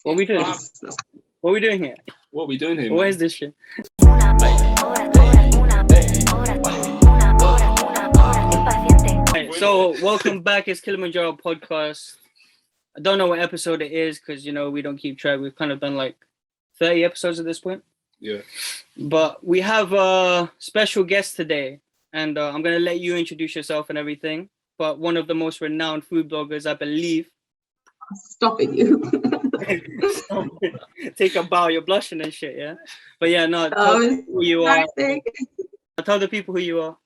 What are we doing? What are we doing here? What are we doing here? What is this shit? So welcome back. It's Kilimanjaro podcast. I don't know what episode it is because we don't keep track. We've kind of done like 30 episodes at this point. Yeah. But we have a special guest today, and I'm gonna let you introduce yourself and everything. But one of the most renowned food bloggers, I believe. Stopping you. Take a bow. You're blushing and shit. Yeah. But yeah, no. Tell who you are. Tell the people who you are.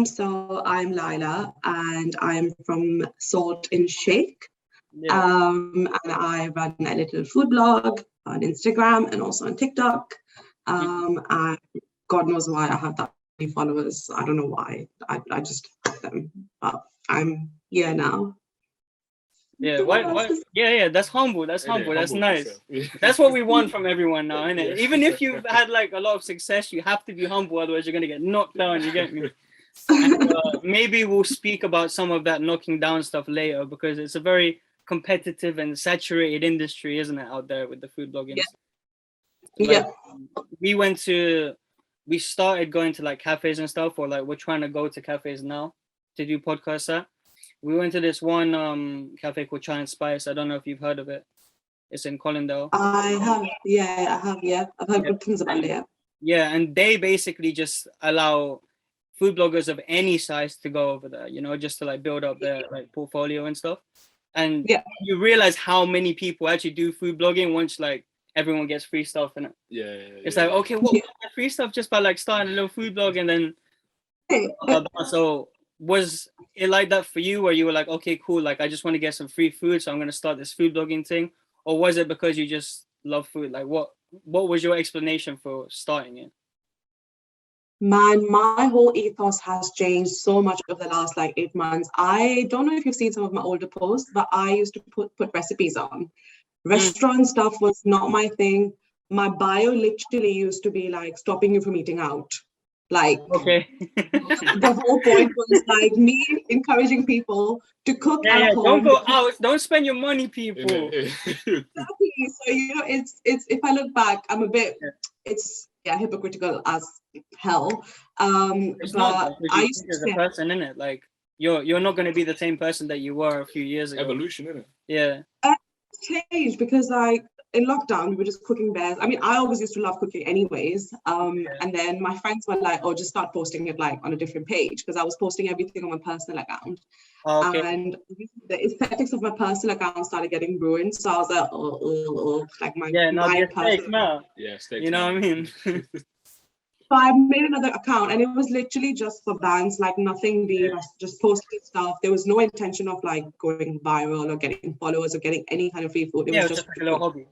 So I'm Lila, and I'm from Salt and Shake. Yeah. And I run a little food blog on Instagram and also on TikTok. And God knows why I have that many followers. I don't know why. I just have them. But I'm here now. Yeah, what? Yeah, that's humble. That's humble. That's nice. That's what we want from everyone now, isn't it? Even if you've had like a lot of success, you have to be humble, otherwise you're gonna get knocked down. You get me? And, maybe we'll speak about some of that knocking down stuff later, because it's a very competitive and saturated industry, isn't it, out there with the food blogging? Yeah. We started going to like cafes and stuff, or like we're trying to go to cafes now to do podcasts at. We went to this one cafe called Chai and Spice. I don't know if you've heard of it. It's in Collindale. I have. I've heard good things about it. Yeah, and they basically just allow food bloggers of any size to go over there, just to like build up their like portfolio and stuff. And you realize how many people actually do food blogging once like everyone gets free stuff in it. It's like, okay, what free stuff just by like starting a little food blog, and then so was it like that for you, where you were like, okay, cool, like I just want to get some free food, so I'm going to start this food blogging thing? Or was it because you just love food? Like what was your explanation for starting it? Man, my whole ethos has changed so much over the last like 8 months. I don't know if you've seen some of my older posts, but I used to put recipes on. Restaurant stuff was not my thing. My bio literally used to be like stopping you from eating out. Like, okay. The whole point was like me encouraging people to cook at home. Don't go out. Don't spend your money, people. Exactly. So it's if I look back, I'm a bit. It's hypocritical as hell. It's but not, I used to as a person, in it, like you're not going to be the same person that you were a few years ago. Evolution, isn't it? Yeah. It's changed because like in lockdown we were just cooking bears. I mean, I always used to love cooking anyways. And then my friends were like, oh, just start posting it like on a different page, because I was posting everything on my personal account. Okay. And the aesthetics of my personal account started getting ruined. So I was like, like my personal. You know what I mean? So I made another account, and it was literally just for brands, like nothing deep, just posting stuff. There was no intention of like going viral or getting followers or getting any kind of free food. It was just a little hobby.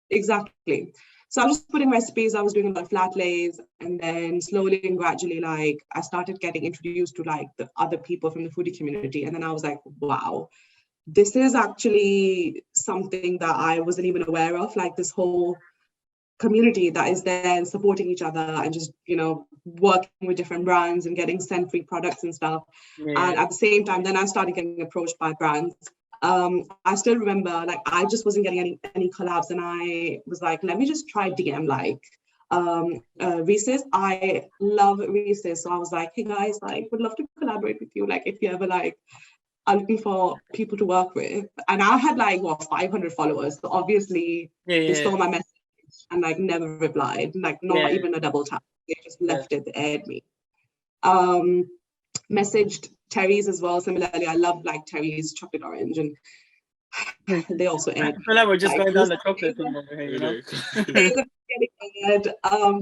Exactly. So I was just putting recipes. I was doing a lot of flat lays, and then slowly and gradually, like I started getting introduced to like the other people from the foodie community. And then I was like, wow, this is actually something that I wasn't even aware of, like this whole community that is there and supporting each other and just working with different brands and getting sent free products and stuff. And at the same time, then I started getting approached by brands. I still remember, like, I just wasn't getting any collabs, and I was like, let me just try DM like Reese's. I love Reese's, so I was like, hey guys, like would love to collaborate with you, like if you ever like are looking for people to work with. And I had like 500 followers, so obviously they saw my message and like never replied, like not even a double tap. They just left it, they aired me. Messaged Terry's as well, similarly. I love like Terry's chocolate orange, and they also aired. I feel like we're just going down the chocolate thing over here,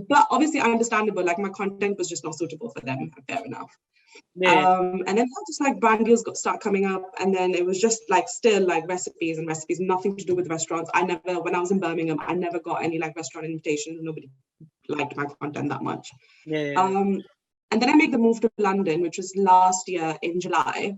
but obviously understandable, like my content was just not suitable for them, fair enough. And then just like brand deals start coming up, and then it was just like still like recipes, nothing to do with restaurants. When I was in Birmingham, I never got any like restaurant invitations. Nobody liked my content that much. And then I made the move to London, which was last year in July,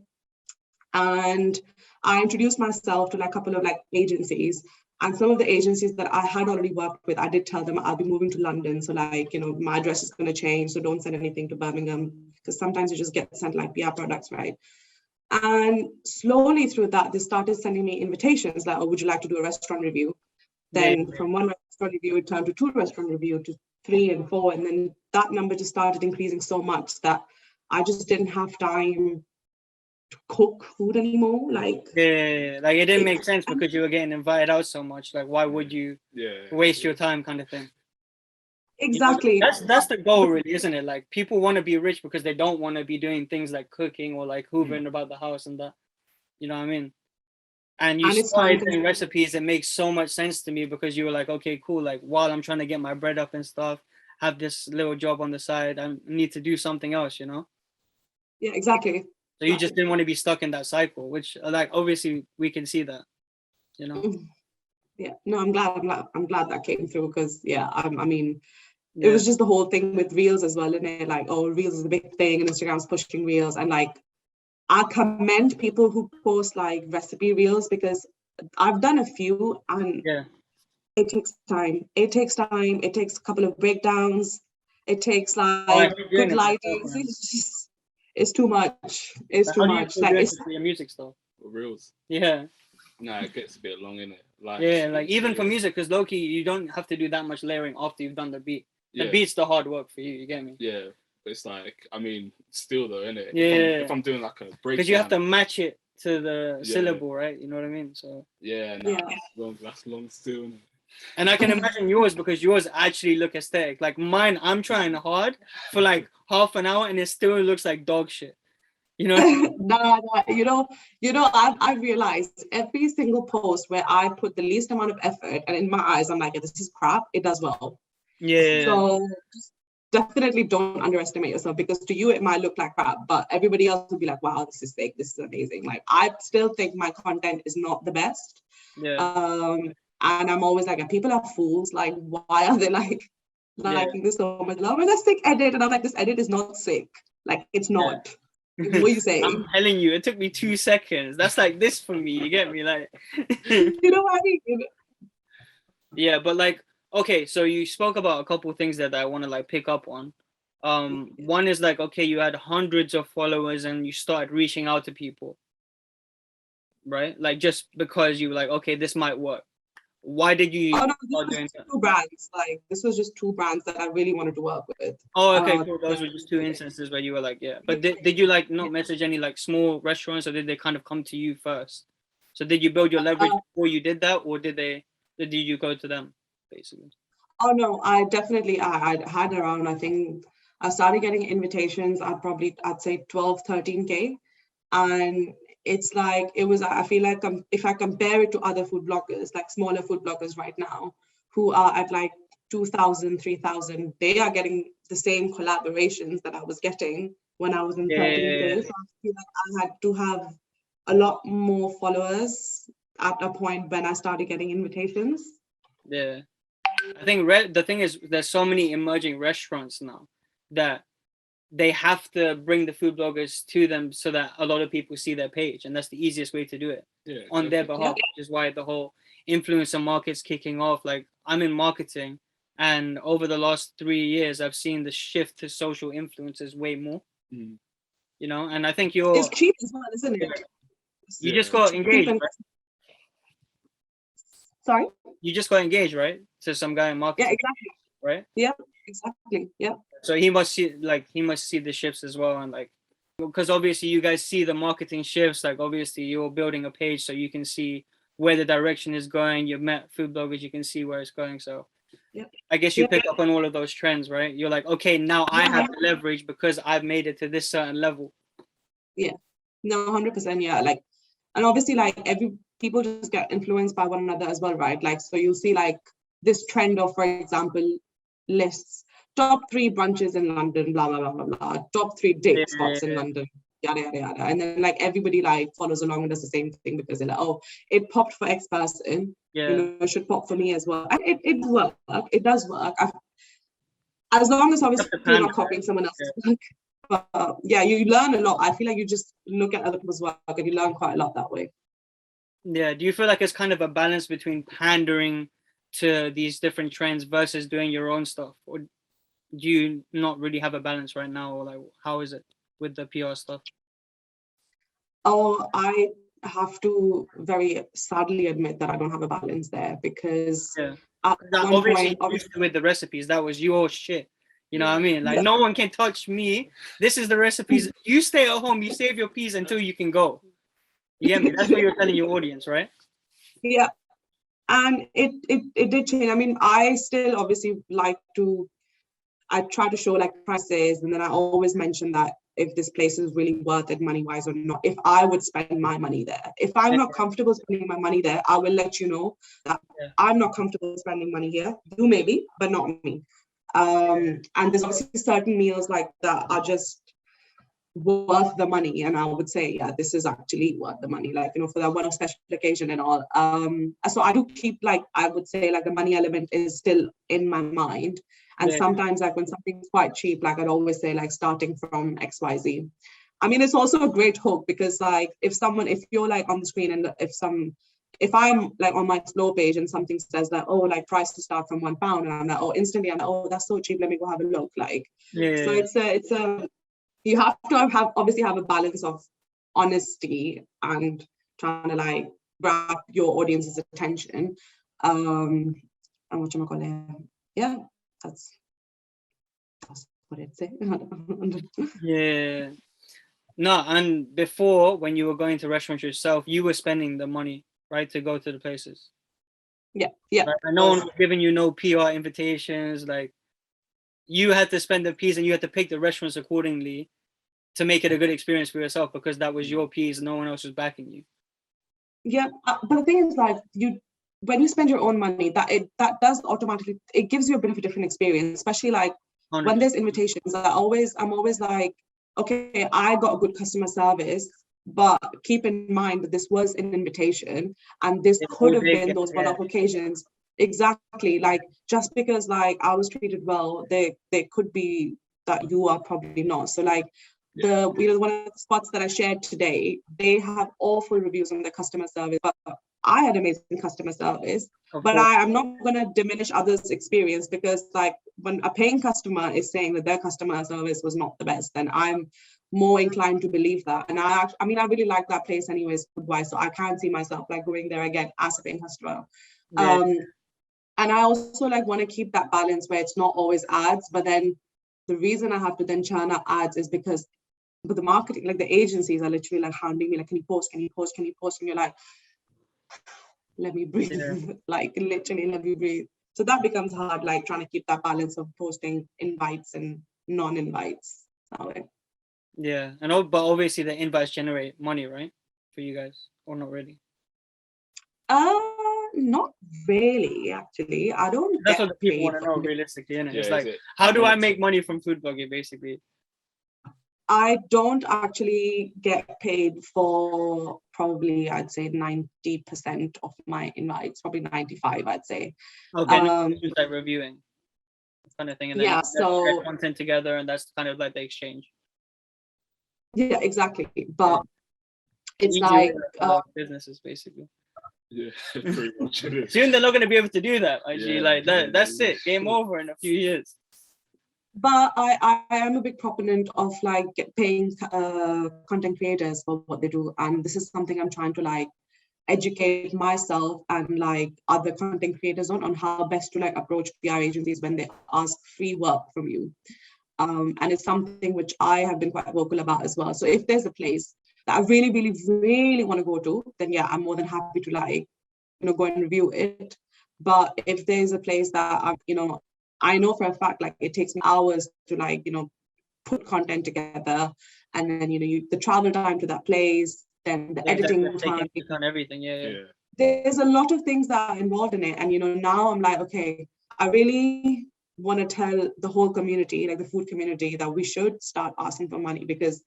and I introduced myself to like a couple of like agencies. And some of the agencies that I had already worked with, I did tell them I'll be moving to London. So like, my address is going to change. So don't send anything to Birmingham, because sometimes you just get sent like PR products, right? And slowly through that, they started sending me invitations like, oh, would you like to do a restaurant review? Then from one restaurant review, it turned to 2 restaurant review, to 3 and 4. And then that number just started increasing so much that I just didn't have time to cook food anymore. Like, like it didn't make sense because you were getting invited out so much. Like, why would you waste your time, kind of thing? Exactly. You know, that's the goal, really, isn't it? Like, people want to be rich because they don't want to be doing things like cooking or like hoovering about the house and that. You know what I mean? And you started doing recipes. It makes so much sense to me because you were like, okay, cool. Like, while I'm trying to get my bread up and stuff, have this little job on the side, I need to do something else, you know? Yeah, exactly. So you just didn't want to be stuck in that cycle, which, like, obviously we can see that, you know? Yeah, no, I'm glad that came through because I mean, it was just the whole thing with Reels as well, isn't it? Like, oh, Reels is a big thing and Instagram's pushing Reels. And like, I commend people who post like recipe Reels because I've done a few and it takes time. It takes time. It takes a couple of breakdowns. It takes like good lighting. It's too much. It's too much. Like, it's for your music stuff. Reels. Yeah. No, it gets a bit long, innit? Like, like even for music, because low-key, you don't have to do that much layering after you've done the beat. The beat's the hard work for you, you get me? Yeah, but it's like, I mean, still though, innit? Yeah. If I'm doing like a break, because you have to match it to the syllable, right? You know what I mean? So that's long still, innit? And I can imagine yours because yours actually look aesthetic. Like mine, I'm trying hard for like half an hour and it still looks like dog shit. You know? No, I've realized every single post where I put the least amount of effort and in my eyes, I'm like, this is crap, it does well. Yeah. So definitely don't underestimate yourself because to you, it might look like crap, but everybody else will be like, wow, this is sick, this is amazing. Like, I still think my content is not the best. And I'm always like, people are fools. Like, why are they liking this so much? Oh, that's sick edit. And I'm like, this edit is not sick. Like, it's not. What are you saying? I'm telling you, it took me 2 seconds. That's like this for me. You get me? Like, you know what I mean? Yeah, but like, okay, so you spoke about a couple of things that I want to like pick up on. One is like, okay, you had hundreds of followers and you started reaching out to people, right? Like, just because you were like, okay, this might work. Why did you start doing that? 2 brands. Like, this was just 2 brands that I really wanted to work with. Oh, okay, cool. Those were just 2 instances where you were like, yeah. But did you like not message any like small restaurants, or did they kind of come to you first? So did you build your leverage before you did that, or did you go to them basically? Oh no, I had around, I think I started getting invitations at I'd say 12, 13K. And it's like, I feel like if I compare it to other food bloggers, like smaller food bloggers right now, who are at like 2,000, 3,000, they are getting the same collaborations that I was getting when I was in 13K. So I feel like I had to have a lot more followers at a point when I started getting invitations. Yeah. I think the thing is, there's so many emerging restaurants now that they have to bring the food bloggers to them so that a lot of people see their page, and that's the easiest way to do it on their behalf, which is why the whole influencer market's kicking off. Like, I'm in marketing, and over the last 3 years, I've seen the shift to social influencers way more. You know, and I think it's cheap as well, isn't it? You just got engaged, right? Sorry? You just got engaged, right? To some guy in marketing. Yeah, exactly. Right? Yeah, exactly. Yeah. So he must see the shifts as well, and like, because obviously you guys see the marketing shifts. Like, obviously you're building a page so you can see where the direction is going. You've met food bloggers, you can see where it's going. So I guess you pick up on all of those trends, right? You're like, okay, now I have the leverage because I've made it to this certain level. Yeah, no, 100%. Yeah, like, and obviously, like, people just get influenced by one another as well, right? Like, so you'll see like this trend of, for example, lists, top 3 brunches in London, blah blah blah blah blah, top 3 date spots in London, yada yada yada, and then like everybody like follows along and does the same thing because they're like, oh, it popped for X person, you know, it should pop for me as well. And it works. It does work. As long as obviously you're not copying someone else's work. But you learn a lot. I feel like you just look at other people's work and you learn quite a lot that way. Yeah. Do you feel like it's kind of a balance between pandering to these different trends versus doing your own stuff, or do you not really have a balance right now, or like how is it with the PR stuff? Oh, I have to very sadly admit that I don't have a balance there, because at one obviously point, with the recipes, that was your shit. You know what I mean? Like no one can touch me. This is the recipes. You stay at home, you save your peas until you can go. You get me? That's what you're telling your audience, right? Yeah. And it did change. I mean, I still obviously I try to show like prices, and then I always mention that if this place is really worth it money wise or not, if I would spend my money there. If I'm not comfortable spending my money there, I will let you know that I'm not comfortable spending money here. You maybe, but not me. And there's obviously certain meals like that are just worth the money, and I would say, yeah, this is actually worth the money, like, you know, for that one special occasion and all. So I do keep, like, I would say, like, the money element is still in my mind. And sometimes, like, when something's quite cheap, like, I'd always say, like, starting from XYZ. I mean, it's also a great hook, because, like, if you're like on the screen, and if I'm like on my explore page and something says that, oh, like price to start from £1, and I'm like, oh, instantly I'm like, oh, that's so cheap, let me go have a look. Like, so it's a you have to obviously have a balance of honesty and trying to like grab your audience's attention. And what you call it? Yeah, that's what I'd say. Yeah. No, and before, when you were going to restaurants yourself, you were spending the money, right, to go to the places. Yeah. Like, no one was giving you no PR invitations. Like, you had to spend the piece, and you had to pick the restaurants accordingly to make it a good experience for yourself, because that was your piece. No one else was backing you. Yeah, but the thing is, like, when you spend your own money, that does automatically, it gives you a bit of a different experience, especially like 100%. When there's invitations. I'm always like, okay, I got a good customer service, but keep in mind that this was an invitation, and this could have been those one-off occasions. Exactly. Like, just because like I was treated well, they could be that you are probably not. So like, one of the spots that I shared today, they have awful reviews on their customer service, but I had amazing customer service. But I am not going to diminish others' experience, because like when a paying customer is saying that their customer service was not the best, then I'm more inclined to believe that. And I really like that place anyways, food-wise, so I can't see myself like going there again as a paying customer. And I also like want to keep that balance where it's not always ads, but then the reason I have to then churn up ads is because the marketing, like the agencies are literally like hounding me, like, can you post? And you're like, let me breathe. Like, literally let me breathe. So that becomes hard, like trying to keep that balance of posting invites and non-invites. Yeah, but obviously the invites generate money, right, for you guys, or not really? Not really, actually. I don't. That's what the people want to know, realistically, isn't it? It's like, how do I make money from food blogging, basically? I don't actually get paid for probably, I'd say 90% of my invites, probably 95, I'd say. Okay, like reviewing kind of thing, and then so content together, and that's kind of like the exchange. Yeah, exactly. But it's like businesses, basically. Yeah, pretty much it is. Soon they're not going to be able to do that. Actually, that's it. Game over in a few years. But I am a big proponent of like paying content creators for what they do, and this is something I'm trying to like educate myself and like other content creators on how best to like approach PR agencies when they ask free work from you. And it's something which I have been quite vocal about as well. So if there's a place that I really, really, really want to go to, then yeah, I'm more than happy to like, go and review it. But if there's a place that I know for a fact, like it takes me hours to like, put content together, and then, the travel time to that place, then the editing time. On everything, yeah. There's a lot of things that are involved in it. And, now I'm like, okay, I really want to tell the whole community, like the food community, that we should start asking for money, because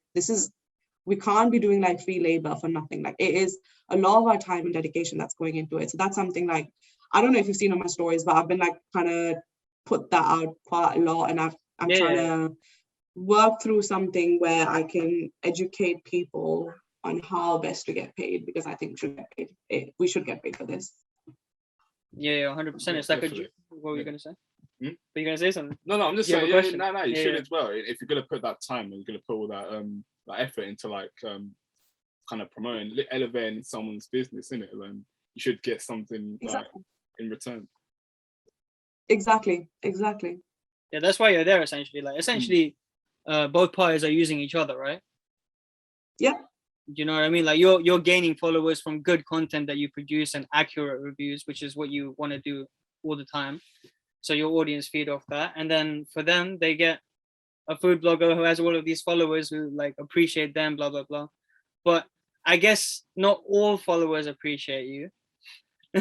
we can't be doing like free labor for nothing. Like it is a lot of our time and dedication that's going into it. So that's something like, I don't know if you've seen on my stories, but I've been like trying to put that out quite a lot, and I'm trying to work through something where I can educate people on how best to get paid, because I think we should get paid for this. Yeah, 100%. It's like what were you gonna say? Are you gonna say something? No, I'm just saying. You should as well. If you're gonna put that time and you're gonna put all that effort into like kind of promoting, elevating someone's business, innit? Then you should get something like in return. Exactly. Yeah, that's why you're there essentially. Like essentially, both parties are using each other, right? Yeah. You know what I mean? Like you're gaining followers from good content that you produce and accurate reviews, which is what you want to do all the time. So your audience feed off that, and then for them, they get a food blogger who has all of these followers who like appreciate them, blah blah blah. But I guess not all followers appreciate you,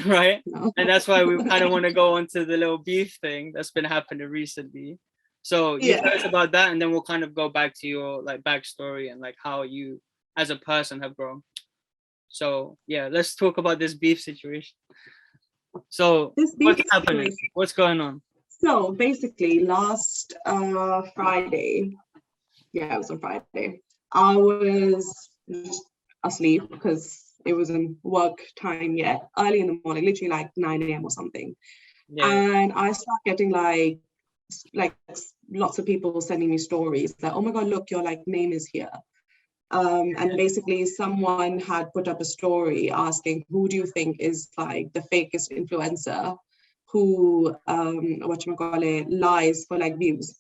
right? No. And that's why we kind of want to go on to the little beef thing that's been happening recently. So you tell us about that, and then we'll kind of go back to your like backstory and like how you as a person have grown. So yeah, let's talk about this beef situation. So what's happening? What's going on? So basically last Friday, it was on Friday, I was just asleep because it wasn't work time yet, early in the morning, literally like 9 a.m. or something. And I start getting like lots of people sending me stories that, oh my God, look, your like name is here. And basically someone had put up a story asking, who do you think is like the fakest influencer who lies for like views?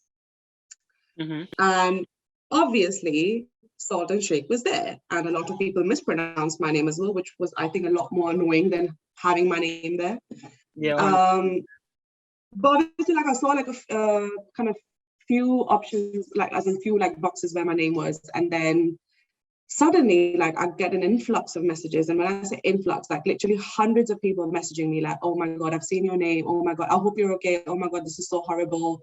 And obviously Salt and Shake was there, and a lot of people mispronounced my name as well, which was, I think, a lot more annoying than having my name there. But obviously, like I saw like a kind of few options, like as in few like boxes where my name was, and then suddenly like I get an influx of messages. And when I say influx, like literally hundreds of people messaging me like, oh my God, I've seen your name, oh my God, I hope you're okay, oh my God, this is so horrible.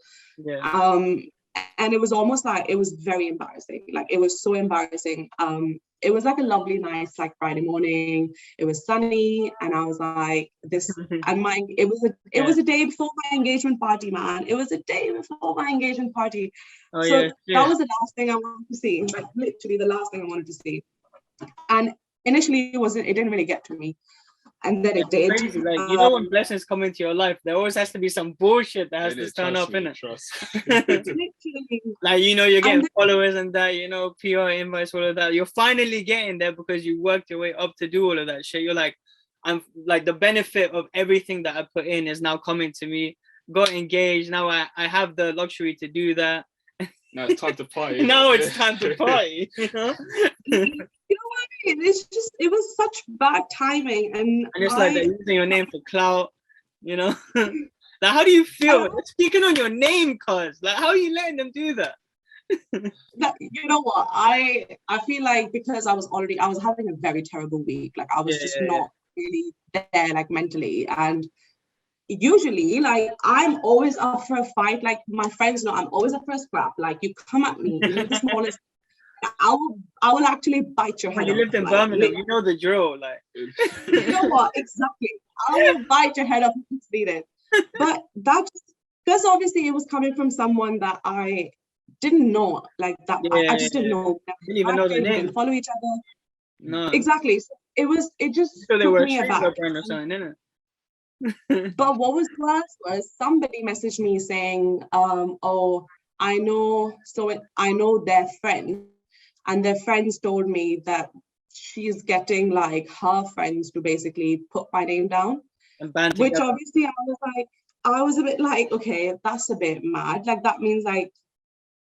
And it was almost like, it was very embarrassing. Like it was so embarrassing. It was like a lovely, nice like Friday morning. It was sunny, and I was like, this, and it was a day before my engagement party, man. It was a day before my engagement party. That was the last thing I wanted to see. Like literally the last thing I wanted to see. And initially it didn't really get to me. And then it did. Crazy. Like, you know, when blessings come into your life, there always has to be some bullshit that has to turn up, innit? Like, you know, you're getting followers and that, you know, PR invites, all of that. You're finally getting there because you worked your way up to do all of that shit. You're like, I'm like, the benefit of everything that I put in is now coming to me. Got engaged. Now I have the luxury to do that. Now it's time to party. Now it's time to party, you know? You know what I mean? It was such bad timing, and it's like they're using your name for clout, you know. Like, how do you feel? They're speaking on your name, cuz like, how are you letting them do that? You know what? I feel like because I was having a very terrible week. Like I was just not really there, like mentally. And usually, like I'm always up for a fight. Like my friends know I'm always up for a scrap. Like you come at me, even the smallest. I will actually bite your head off. You lived in Birmingham, you know the drill. Like, you know what? Exactly. I will bite your head off if it's needed. But that's because obviously it was coming from someone that I didn't know, like that. I just didn't know. Didn't even know their name. Didn't follow each other. No. Exactly. So it just so they took were me aback. Or something, innit? But what was worse was somebody messaged me saying, oh, I know their friend. And their friends told me that she's getting like her friends to basically put my name down, which obviously I was a bit like, okay, that's a bit mad. Like that means like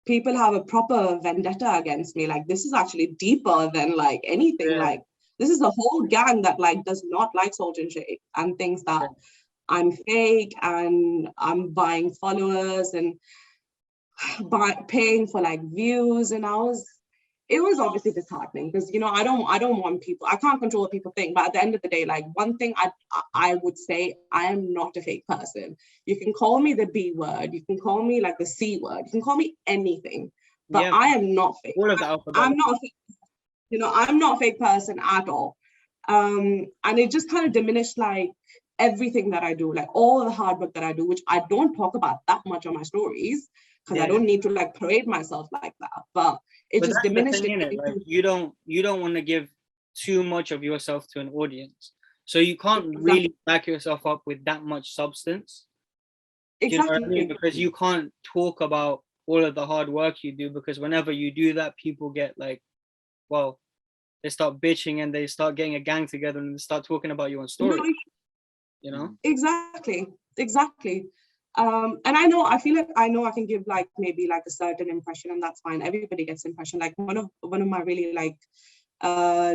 people have a proper vendetta against me. Like this is actually deeper than like anything. Like this is a whole gang that like does not like Salt and Shake and thinks that I'm fake and I'm buying followers and paying for like views. And it was obviously disheartening because, you know, I don't want people, I can't control what people think, but at the end of the day, like one thing I would say, I am not a fake person. You can call me the B word, you can call me like the C word, you can call me anything, but I am not fake. All of the alphabet. I'm not a fake, you know, I'm not a fake person at all. And it just kind of diminished like everything that I do, like all the hard work that I do, which I don't talk about that much on my stories because I don't need to like parade myself like that, but just diminished it. Like, you don't want to give too much of yourself to an audience, so you can't really back yourself up with that much substance. You know what I mean? Because you can't talk about all of the hard work you do, because whenever you do that, people get like, well, they start bitching and they start getting a gang together and they start talking about you on story. You know? Exactly. And I feel like I can give like maybe like a certain impression, and that's fine. Everybody gets impression. Like one of my really like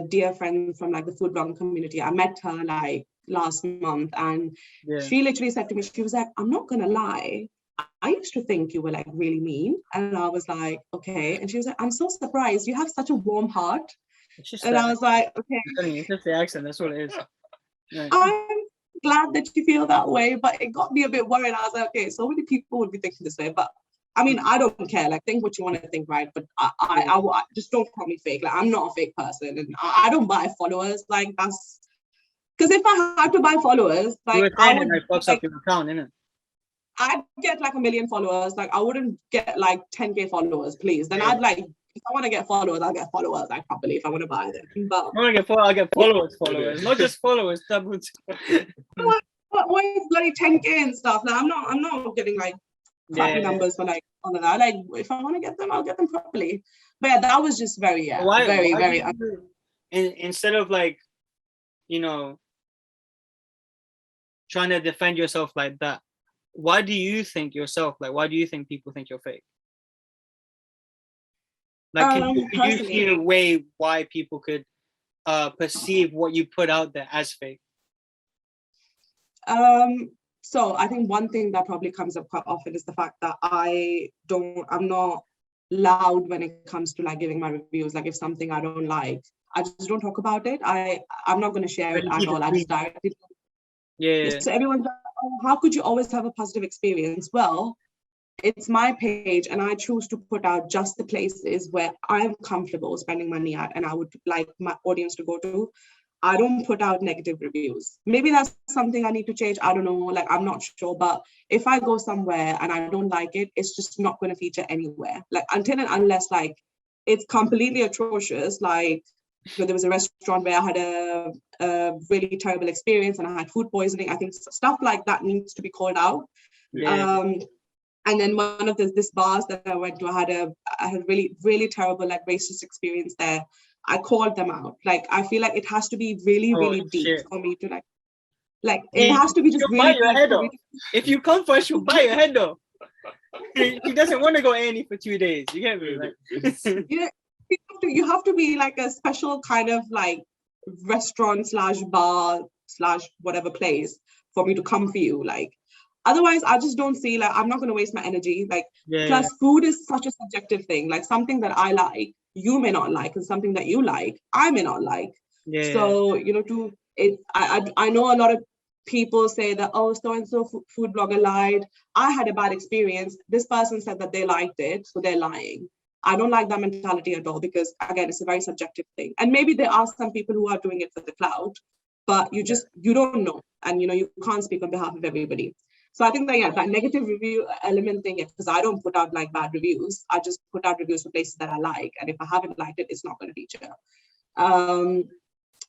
dear friend from like the food blogging community, I met her like last month, and she literally said to me, she was like, I'm not gonna lie, I used to think you were like really mean. And I was like, okay. And she was like, I'm so surprised, you have such a warm heart. And I was like, okay, it's just the accent, that's what it is. Yeah. I'm glad that you feel that way, but it got me a bit worried. I was like, okay, so many people would be thinking this way, but I mean, I don't care. Like, think what you want to think, right? But I just don't call me fake. Like, I'm not a fake person, and I don't buy followers. Like, that's because if I had to buy followers, like, I would fucks up your account, innit? I'd get like 1 million followers. Like, I wouldn't get like 10K followers, please. Then I'd like, if I want to get followers, I'll get followers. I can't believe I want to buy them. But I want to get I'll get followers, not just followers. What is bloody 10K and stuff? Like, I'm not getting like crappy numbers for like all of that. Like, if I want to get them, I'll get them properly. But yeah, that was just very very instead of like, you know, trying to defend yourself like that, why do you think people think you're fake? Like, can you see a way why people could perceive what you put out there as fake? So I think one thing that probably comes up quite often is the fact that I'm not loud when it comes to like giving my reviews. Like, if something I don't like, I just don't talk about it. I'm not going to share it at all. I just directly. Yeah. So everyone's like, oh, how could you always have a positive experience? Well, it's my page, and I choose to put out just the places where I'm comfortable spending money at, and I would like my audience to go to. I don't put out negative reviews. Maybe that's something I need to change. I don't know. Like, I'm not sure. But if I go somewhere and I don't like it, it's just not going to feature anywhere. Like, until and unless like it's completely atrocious. Like, there was a restaurant where I had a really terrible experience and I had food poisoning. I think stuff like that needs to be called out. Yeah. And then one of this bars that I went to, I had really, really terrible like racist experience there. I called them out. Like, I feel like it has to be really, really deep for me to like it has to be just really deep. If you come first, you'll buy your head off. He doesn't want to go any for 2 days. You get me? Like, you have to be like a special kind of like restaurant / bar / whatever place for me to come for you. Like, otherwise, I just don't see, like, I'm not going to waste my energy. Like, plus food is such a subjective thing. Like, something that I like, you may not like, and something that you like, I may not like. So, you know, I know a lot of people say that, oh, so-and-so food blogger lied. I had a bad experience. This person said that they liked it, so they're lying. I don't like that mentality at all, because again, it's a very subjective thing. And maybe there are some people who are doing it for the clout, but you don't know. And, you know, you can't speak on behalf of everybody. So I think that, that negative review element thing, because I don't put out like bad reviews. I just put out reviews for places that I like. And if I haven't liked it, it's not going to feature.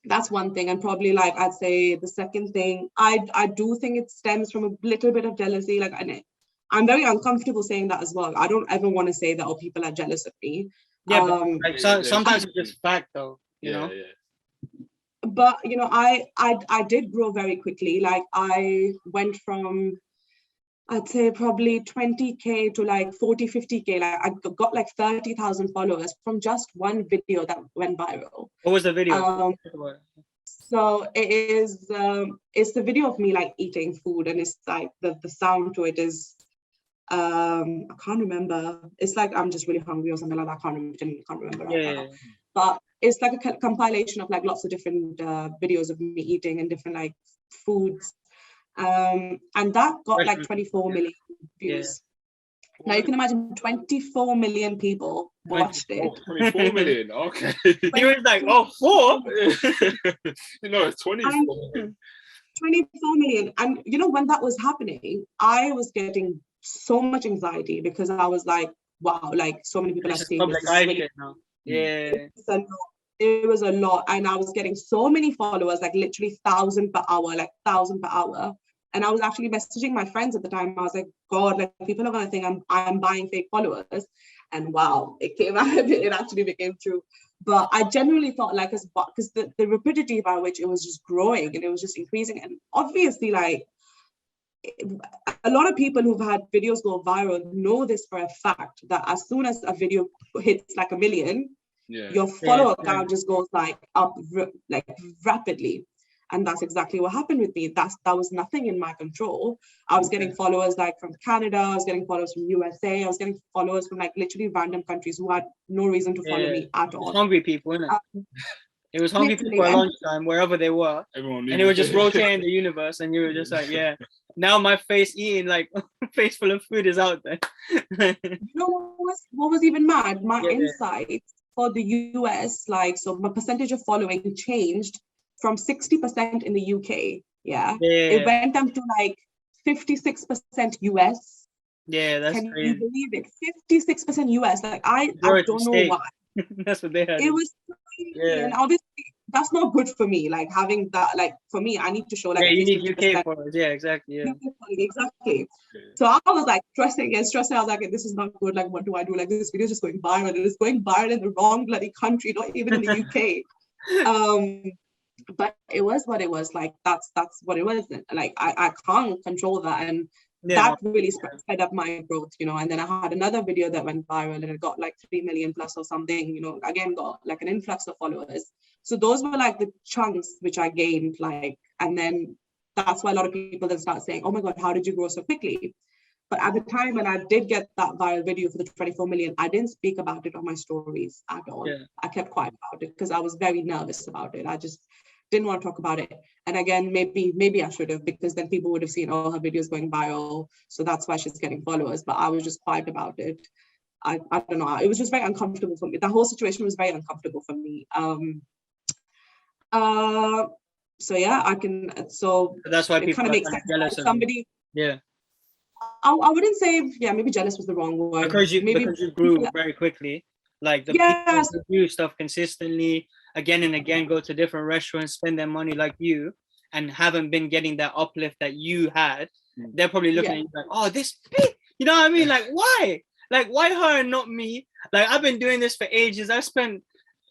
That's one thing. And probably like, I'd say the second thing, I do think it stems from a little bit of jealousy. Like, I'm very uncomfortable saying that as well. I don't ever want to say that, oh, people are jealous of me. Yeah, but like, sometimes it's just fact though, you know? But, you know, I did grow very quickly. Like, I went from, I'd say probably 20K to like 40, 50K. Like, I got like 30,000 followers from just one video that went viral. What was the video? So it is, it's the video of me like eating food, and it's like the sound to it is, I can't remember. It's like I'm just really hungry or something like that. I can't remember right now. But it's like a compilation of like lots of different videos of me eating and different like foods. And that got like 24 million views. Now you can imagine 24 million people watched it. 24 million, okay. He was like, oh, 4? You know, it's 24. 24 million. And you know, when that was happening, I was getting so much anxiety, because I was like, wow, like so many people are seeing this. Really, now. Yeah. It was a lot. And I was getting so many followers, like literally 1,000 per hour, like 1,000 per hour. And I was actually messaging my friends at the time. I was like, God, like people are going to think I'm buying fake followers. And wow, it came out, it actually became true. But I genuinely thought like, because the rapidity by which it was just growing and it was just increasing. And obviously like, a lot of people who've had videos go viral know this for a fact, that as soon as a video hits like 1 million, your follower count just goes like up like rapidly. And that's exactly what happened with me. That was nothing in my control. I was getting followers like from Canada, I was getting followers from USA, I was getting followers from like literally random countries who had no reason to follow me at all. Hungry people, isn't it? It was hungry people at lunchtime, wherever they were. And it was just rotating the universe, and you were just like, yeah. Now my face eating like face full of food is out there. You know what was even mad? My insights for the US, like, so my percentage of following changed from 60% in the UK. It went up to like 56% US. Yeah, that's Can crazy. you believe it? 56% US. Like I don't know why. That's what they had. It was crazy. And obviously that's not good for me. Like having that, like for me, I need to show like you need UK followers. Yeah, exactly. Yeah. Exactly. So I was like stressing. I was like, this is not good. Like, what do I do? Like this video is just going viral. It is going viral in the wrong bloody country, not even in the UK. But it was what it was. Like that's what it was. Like I can't control that. And that really sped up my growth, you know. And then I had another video that went viral and it got like 3 million plus or something, you know, again got like an influx of followers. So those were like the chunks which I gained, like, and then that's why a lot of people then start saying, oh my God, how did you grow so quickly? But at the time when I did get that viral video for the 24 million, I didn't speak about it on my stories at all. I kept quiet about it because I was very nervous about it. I just didn't want to talk about it. And again, maybe I should have, because then people would have seen all her videos going viral. So that's why she's getting followers. But I was just quiet about it. I don't know. It was just very uncomfortable for me. The whole situation was very uncomfortable for me. So yeah, that's why it kind of makes sense. Jealous of somebody. Yeah. I wouldn't say, maybe jealous was the wrong word. Because you grew very quickly. Like the people who do stuff consistently, again and again, go to different restaurants, spend their money like you, and haven't been getting that uplift that you had. They're probably looking at you like, oh, this big, you know what I mean? Like, why? Like, why her and not me? Like, I've been doing this for ages. I spent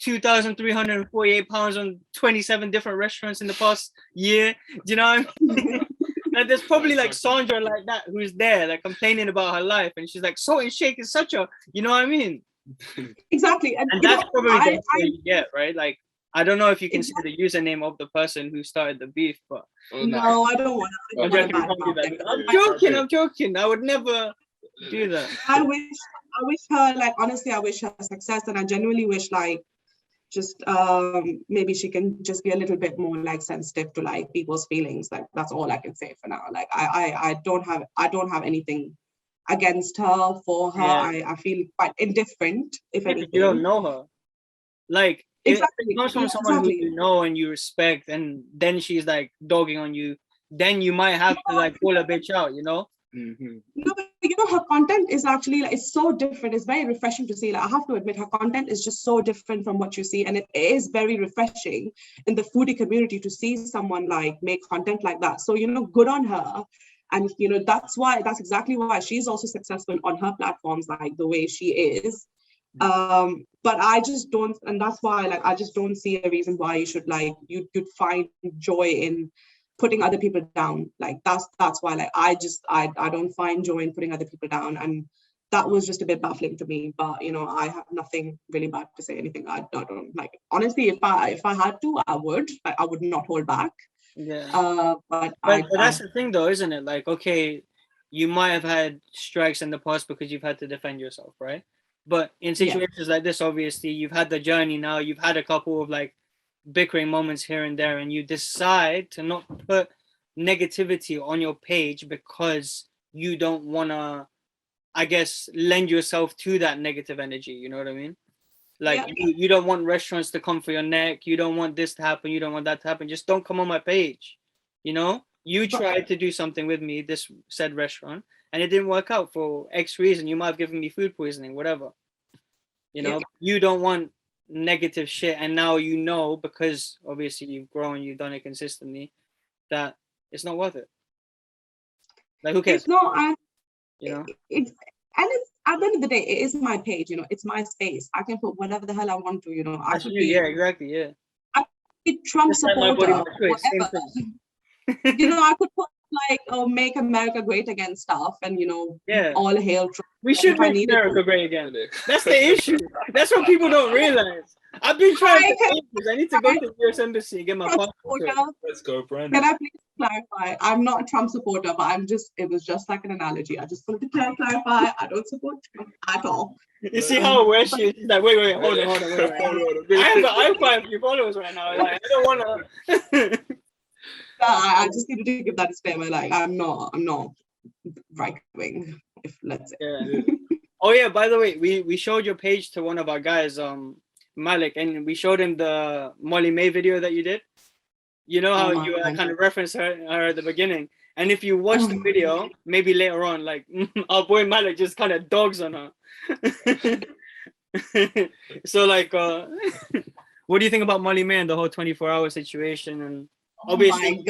£2,348 on 27 different restaurants in the past year. Do you know what I mean? Like, there's probably like Sandra like that who's there, like complaining about her life, and she's like, Salt and Shake is such a, you know what I mean? Exactly. And that's probably the what you get, right? Like, I don't know if you can see the username of the person who started the beef, but no, I don't want to. I'm joking. I would never do that. I wish her, like, honestly, I wish her success, and I genuinely wish, like, just maybe she can just be a little bit more like sensitive to like people's feelings. Like, that's all I can say for now. Like, I don't have anything against her, for her. I feel quite indifferent, if anything. You don't know her. Like, exactly. It comes from someone who you know and you respect, and then she's like dogging on you, then you might have to like pull a bitch out, you know? No, but you know, her content is actually like, it's so different. It's very refreshing to see. Like, I have to admit, her content is just so different from what you see, and it is very refreshing in the foodie community to see someone like make content like that. So, you know, good on her. And, you know, that's exactly why she's also successful on her platforms, like the way she is. But I just don't, and that's why, like, I just don't see a reason why you should, like, you'd find joy in putting other people down. Like, that's why, like, I don't find joy in putting other people down. And that was just a bit baffling to me. But, you know, I have nothing really bad to say, anything. I don't, like, honestly, if I had to, I would not hold back. Yeah. But that's the thing though, isn't it? Like, okay, you might have had strikes in the past because you've had to defend yourself, right? But in situations like this, obviously, you've had the journey now, you've had a couple of like bickering moments here and there, and you decide to not put negativity on your page because you don't want to, I guess, lend yourself to that negative energy. You know what I mean? Like, you don't want restaurants to come for your neck. You don't want this to happen. You don't want that to happen. Just don't come on my page. You know, you tried to do something with me, this said restaurant, and it didn't work out for X reason. You might have given me food poisoning, whatever. You know, you don't want negative shit. And now you know, because obviously you've grown, you've done it consistently, that it's not worth it. Like, who cares? It's not. You know? at the end of the day, it is my page, it's my space. I can put whatever the hell I want to, I could be, yeah, exactly, yeah. I could be Trump supporter, whatever. I could put like, oh, make America great again stuff, and all hail Trump. We should make America great again. That's the issue. That's what people don't realize. I've been trying for ages. I need to go to the US Embassy and get my passport. Let's go, Brandon. Can I please clarify? I'm not a Trump supporter, but it was just like an analogy. I just wanted to clarify. I don't support Trump at all. You see how aware she is? She's like, wait, hold on. I have 5 few followers right now. Like, I don't want to. I just needed to give that disclaimer. Like, I'm not right wing. If let's say. Yeah. Oh yeah. By the way, we showed your page to one of our guys, Malik, and we showed him the Molly May video that you did. You know how you kind of referenced her at the beginning, and if you watch the video, maybe later on, like our boy Malik just kind of dogs on her. So like, what do you think about Molly May and the whole 24-hour situation? And obviously,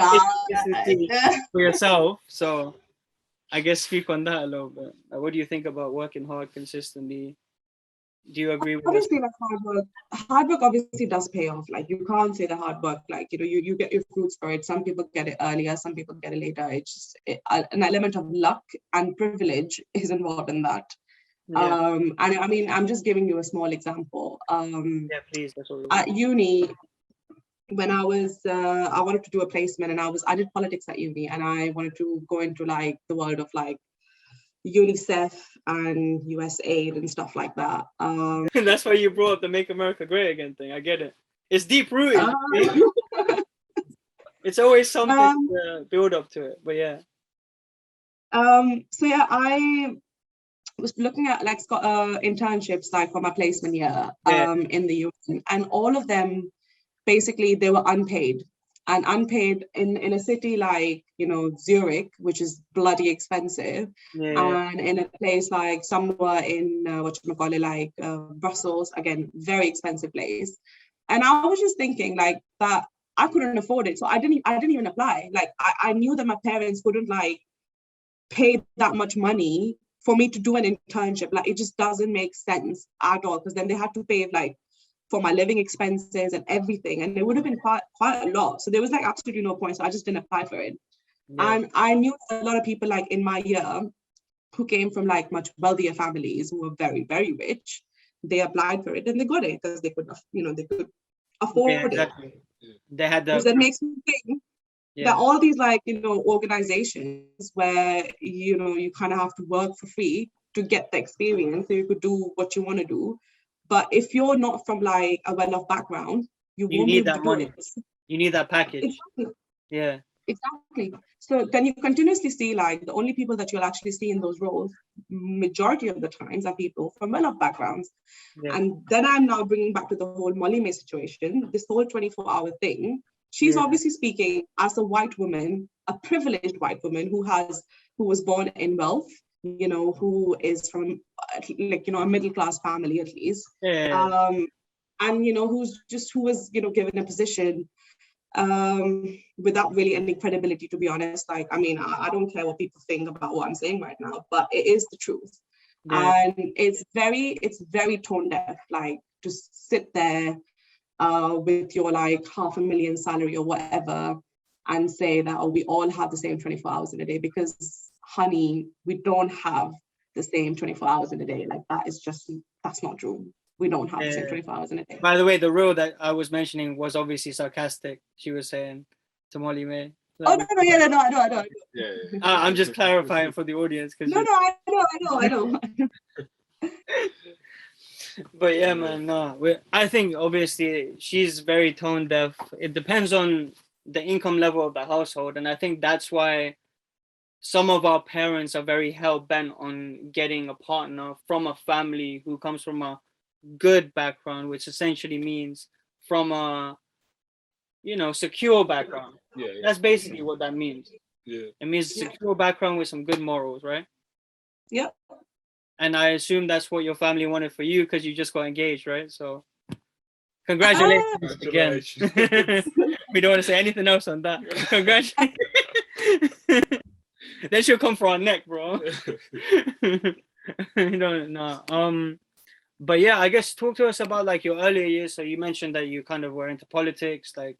for yourself. So I guess speak on that a little bit. What do you think about working hard consistently? Do you agree with obviously like hard work obviously does pay off. Like, you can't say the hard work, like, you get your fruits for it. Some people get it earlier, some people get it later. It's just an element of luck and privilege is involved in that. Yeah. And I mean, I'm just giving you a small example. Yeah, please. That's all at uni, when I wanted to do a placement, and I did politics at uni, and I wanted to go into like the world of like UNICEF and USAID and stuff like that. That's why you brought up the Make America Great Again thing. I get it. It's deep rooted. It's always something to build up to it. But yeah. So yeah, I was looking at like internships like for my placement year in the UN, and all of them basically they were unpaid. And unpaid in a city like, Zurich, which is bloody expensive, and in a place like somewhere in Brussels, again, very expensive place. And I was just thinking like that I couldn't afford it, so I didn't even apply. Like I knew that my parents wouldn't like pay that much money for me to do an internship. Like, it just doesn't make sense at all, because then they had to pay like for my living expenses and everything, and it would have been quite a lot. So there was like absolutely no point, so I just didn't apply for it. And I knew a lot of people like in my year who came from like much wealthier families who were very, very rich. They applied for it and they got it because they could, they could afford it. They had that makes me think that all these like organizations where you kind of have to work for free to get the experience, so you could do what you want to do. But if you're not from like a well-off background, you won't need be able that to money. do it. You need that package. Exactly. Yeah. Exactly. So then you continuously see like the only people that you'll actually see in those roles, majority of the times, are people from well-off backgrounds. Yeah. And then I'm now bringing back to the whole Molly May situation, this whole 24-hour thing. She's obviously speaking as a white woman, a privileged white woman who was born in wealth, who is from like, a middle-class family at least. Yeah. And, who was, given a position without really any credibility, to be honest. Like, I mean, I don't care what people think about what I'm saying right now, but it is the truth. Yeah. And it's very tone deaf, like, to sit there with your like $500,000 salary or whatever and say that, we all have the same 24 hours in a day, because honey, we don't have the same 24 hours in a day. Like, that's not true. We don't have the same 24 hours in a day. By the way, the rule that I was mentioning was obviously sarcastic. She was saying to Molly May. Like, I know. Yeah. I'm just clarifying for the audience. I know. But yeah, man, no. I think obviously she's very tone deaf. It depends on the income level of the household. And I think that's why some of our parents are very hell-bent on getting a partner from a family who comes from a good background, which essentially means from a, secure background. Yeah. That's basically what that means. Yeah. It means a secure background with some good morals, right? Yep. And I assume that's what your family wanted for you, because you just got engaged, right? So congratulations again. We don't want to say anything else on that. Congratulations. Then she'll come for our neck, bro. No. But yeah, I guess talk to us about like your earlier years. So you mentioned that you kind of were into politics. Like,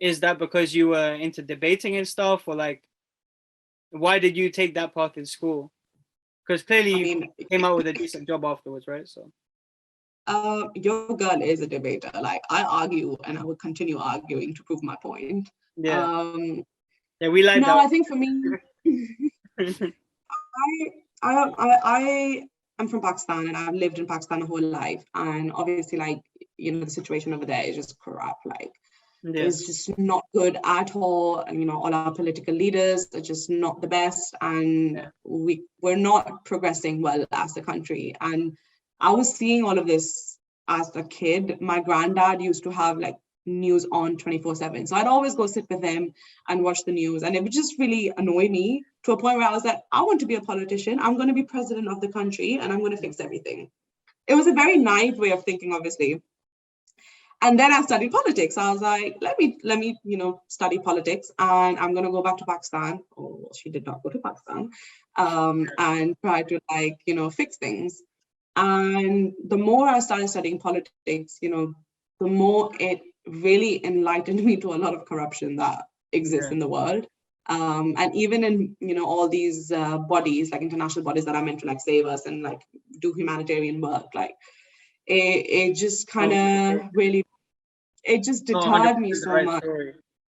is that because you were into debating and stuff, or like, why did you take that path in school? Because clearly you came out with a decent job afterwards, right? So. Your girl is a debater. Like, I argue and I will continue arguing to prove my point. Yeah. Yeah, we like that. No, I think for me, I am from Pakistan and I've lived in Pakistan my whole life. And obviously, like, you know, the situation over there is just corrupt. Like, it's just not good at all. And, you know, all our political leaders are just not the best. And we're not progressing well as a country. And I was seeing all of this as a kid. My granddad used to have like news on 24/7. So I'd always go sit with him and watch the news. And it would just really annoy me to a point where I was like, I want to be a politician. I'm going to be president of the country and I'm going to fix everything. It was a very naive way of thinking, obviously. And then I studied politics. I was like, let me, you know, study politics, and I'm going to go back to Pakistan. Oh, she did not go to Pakistan, and try to, like, you know, fix things. And the more I started studying politics, you know, the more it really enlightened me to a lot of corruption that exists in the world. And even in, you know, all these bodies, like international bodies that are meant to like save us and like do humanitarian work, like it just kind of really, it just deterred me so much.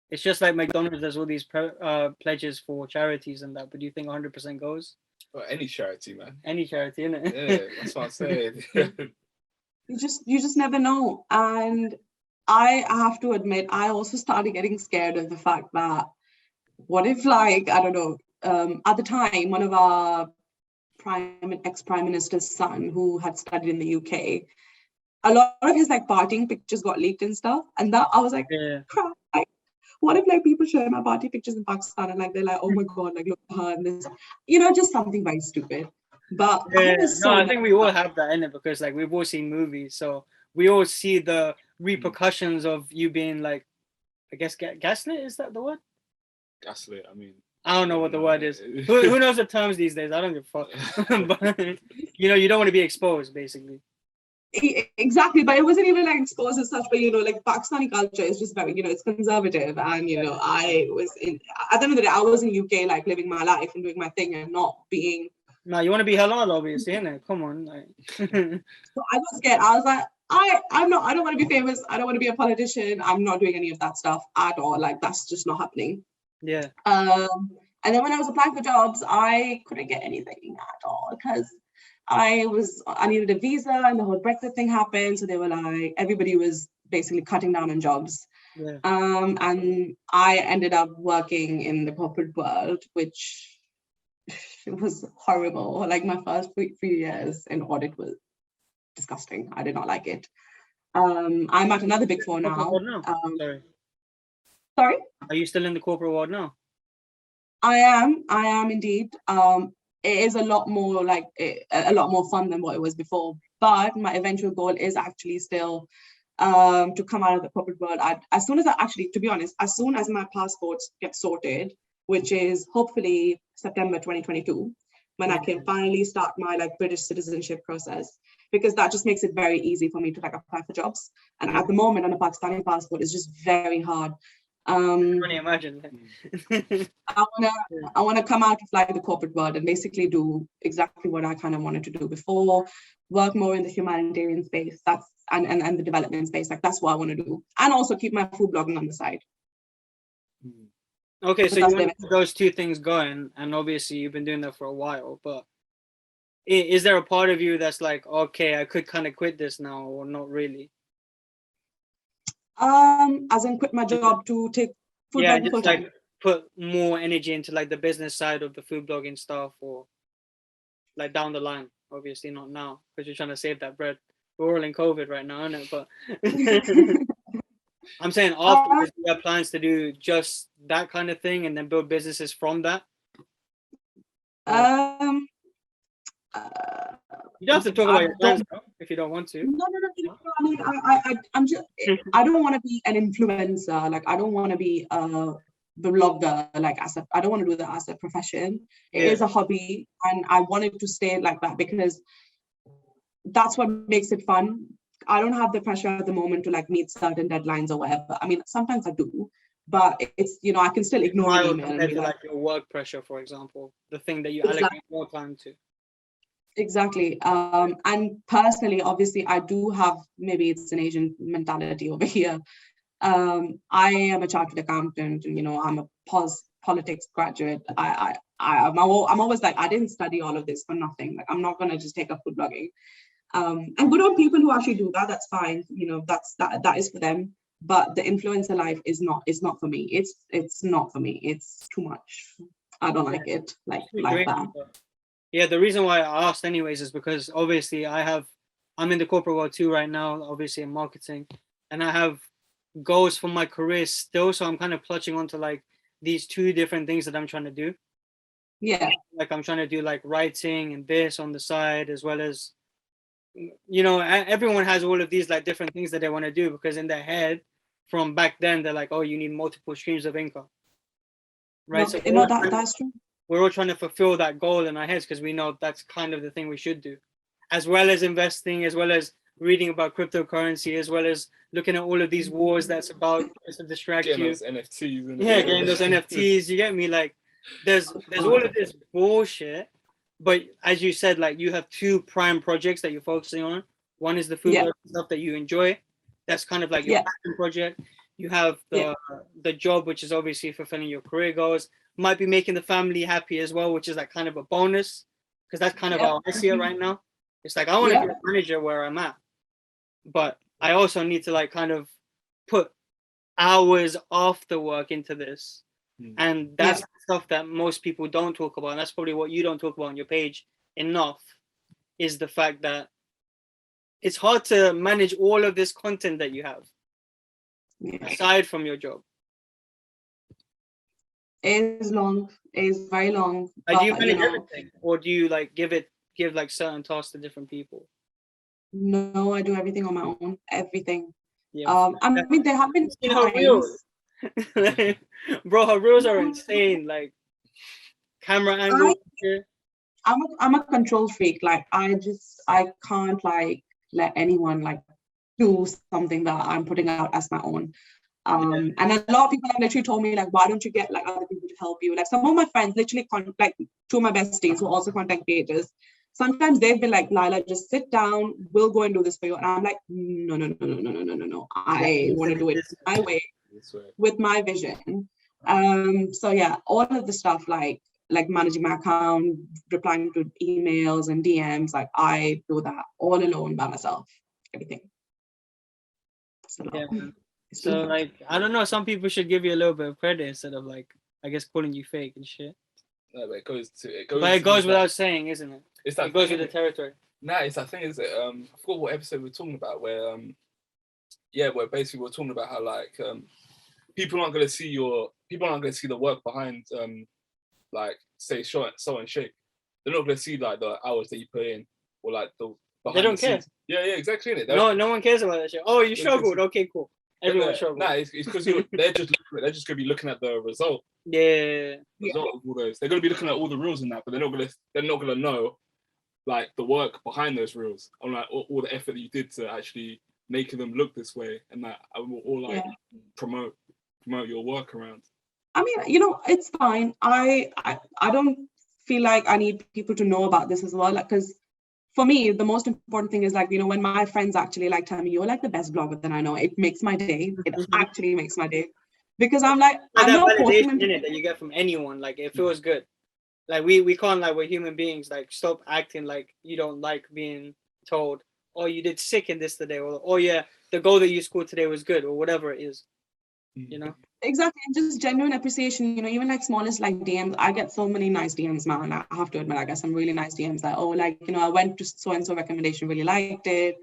It's just like McDonald's does all these pledges for charities and that, but do you think 100% goes? Well, any charity, man. Any charity, innit? Yeah, that's what I'm saying. You just never know. And I have to admit, I also started getting scared of the fact that what if, like, I don't know, at the time, one of our ex-prime minister's son, who had studied in the UK, a lot of his like partying pictures got leaked and stuff. And that I was like, crap, like, what if like people share my party pictures in Pakistan and like they're like, oh my god, like look at her and this, you know, just something very stupid. But I think we all have that in it, because like we've all seen movies, so we all see the repercussions of you being like, I guess gaslit, is that the word? Gaslit, I mean, I don't know what the word is. Who knows the terms these days? I don't give a fuck. But you know, you don't want to be exposed, basically. Exactly, but it wasn't even like exposed as such. But you know, like Pakistani culture is just very, you know, it's conservative, and you know, I was at the end of the day, I was in UK, like living my life and doing my thing, and not being. No, you want to be halal, obviously, innit? Come on, like. So I was scared. I was like, I don't want to be famous. I don't want to be a politician. I'm not doing any of that stuff at all. Like, that's just not happening. Yeah. And then when I was applying for jobs, I couldn't get anything at all because I needed a visa and the whole Brexit thing happened. So they were like, everybody was basically cutting down on jobs. Yeah. And I ended up working in the corporate world, which it was horrible. Like my first 3 years in audit was disgusting. I did not like it. I'm at another Big Four now. Sorry? Are you still in the corporate world now? I am indeed. It is a lot more fun than what it was before. But my eventual goal is actually still to come out of the corporate world. As soon as my passports get sorted, which is hopefully September 2022, when I can finally start my like British citizenship process, because that just makes it very easy for me to like apply for jobs. And at the moment on a Pakistani passport, it's just very hard. I can imagine. I want to come out of like the corporate world and basically do exactly what I kind of wanted to do before, work more in the humanitarian space, and the development space. Like that's what I want to do, and also keep my food blogging on the side. Okay, so you want to keep those two things going, and obviously you've been doing that for a while. But is there a part of you that's like, okay, I could kind of quit this now, or not really? As in quit my job to take food blogging full time. Like put more energy into like the business side of the food blogging stuff, or like down the line. Obviously not now, because you're trying to save that bread. We're all in COVID right now, isn't it? But I'm saying afterwards, we have plans to do just that kind of thing and then build businesses from that. You don't have to talk about your plans if you don't want to. No. I mean, I'm just. I don't want to be an influencer. Like, I don't want to be a blogger, like I don't want to do that as a profession. It is a hobby, and I wanted to stay like that because that's what makes it fun. I don't have the pressure at the moment to like meet certain deadlines or whatever. I mean, sometimes I do, but it's, you know, I can still ignore an email and be like your work pressure, for example, the thing that you allocate more time to. Exactly. And personally, obviously, I do have, maybe it's an Asian mentality over here. I am a chartered accountant, and, you know, I'm a politics graduate. I'm always like, I didn't study all of this for nothing. Like, I'm not going to just take up food blogging. And good on people who actually do that. That's fine. You know, that is for them. But the influencer life is not for me. It's not for me. It's too much. I don't like it like that. Yeah, the reason why I asked anyways is because obviously I'm in the corporate world too right now, obviously in marketing, and I have goals for my career still. So I'm kind of clutching onto like these two different things that I'm trying to do. Yeah. Like I'm trying to do like writing and this on the side, as well as, you know, everyone has all of these like different things that they want to do, because in their head from back then, they're like, oh, you need multiple streams of income. Right. No, so you know, that's true. We're all trying to fulfill that goal in our heads because we know that's kind of the thing we should do, as well as investing, as well as reading about cryptocurrency, as well as looking at all of these wars that's about to distract getting you. Those NFTs. Getting those NFTs. You get me? Like, there's all of this bullshit, but as you said, like you have two prime projects that you're focusing on. One is the food stuff that you enjoy. That's kind of like your passion project. You have the job, which is obviously fulfilling your career goals. Might be making the family happy as well, which is like kind of a bonus, because that's kind of how I see it right now. It's like I want to be a manager where I'm at, but I also need to like kind of put hours after work into this. And that's the stuff that most people don't talk about. And that's probably what you don't talk about on your page enough, is the fact that it's hard to manage all of this content that you have aside from your job. It is very long. Do you manage everything, or do you like give like certain tasks to different people? No, I do everything on my own. Everything. I mean, there have been times. Bro, her reels are insane. Like camera angle. I'm a control freak. Like I can't like let anyone like do something that I'm putting out as my own. And a lot of people have literally told me like, why don't you get like other people to help you? Like some of my friends literally like two of my besties who are also content creators. Sometimes they've been like, Lila, just sit down. We'll go and do this for you. And I'm like, no. I want to do it my way, with my vision. So yeah, all of the stuff like managing my account, replying to emails and DMs, like I do that all alone by myself. Everything. So like, I don't know, some people should give you a little bit of credit instead of like, I guess, calling you fake and shit. No, but it goes without saying, isn't it? It goes with the territory. Nah, it's that thing, is it? I forgot what episode we were talking about where where basically we're talking about how like people aren't gonna see the work behind like say so and shape. They're not gonna see like the hours that you put in, or like they don't care. Yeah, exactly. No one cares about that shit. Oh, you struggled. Okay, cool. Everyone struggled. Nah, it's because they're just gonna be looking at the result. Result of all those. They're gonna be looking at all the reels in that, but they're not gonna know like the work behind those reels, or like all the effort that you did to actually making them look this way, and that all like promote your work around. I mean, you know, it's fine. I don't feel like I need people to know about this as well, like, because for me, the most important thing is like, you know, when my friends actually like tell me you're like the best blogger that I know, it makes my day. It actually makes my day, because I'm like, I'm not validation in it that you get from anyone. Like it feels good. Like we can't, like, we're human beings. Like stop acting like you don't like being told, oh, you did sick in this today, or oh yeah, the goal that you scored today was good, or whatever it is. You know. Exactly, and just genuine appreciation, you know, even like smallest like DMs. I get so many nice DMs, man. I have to admit, I get some really nice DMs that, oh, like, you know, I went to so and so recommendation, really liked it,